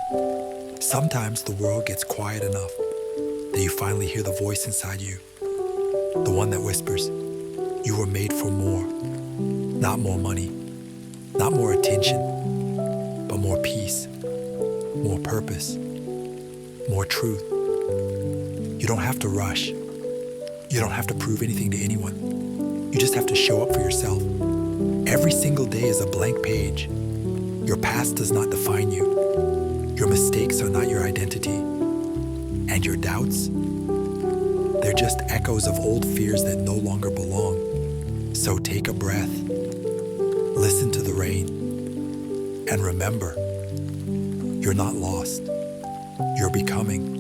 Sometimes the world gets quiet enough that you finally hear the voice inside you, the one that whispers, you were made for more, not more money, not more attention, but more peace, more purpose, more truth. You don't have to rush. You don't have to prove anything to anyone. You just have to show up for yourself. Every single day is a blank page. Your past does not define you. Your mistakes are not your identity. And your doubts, they're just echoes of old fears that no longer belong. So take a breath, listen to the rain, and remember, you're not lost. You're becoming.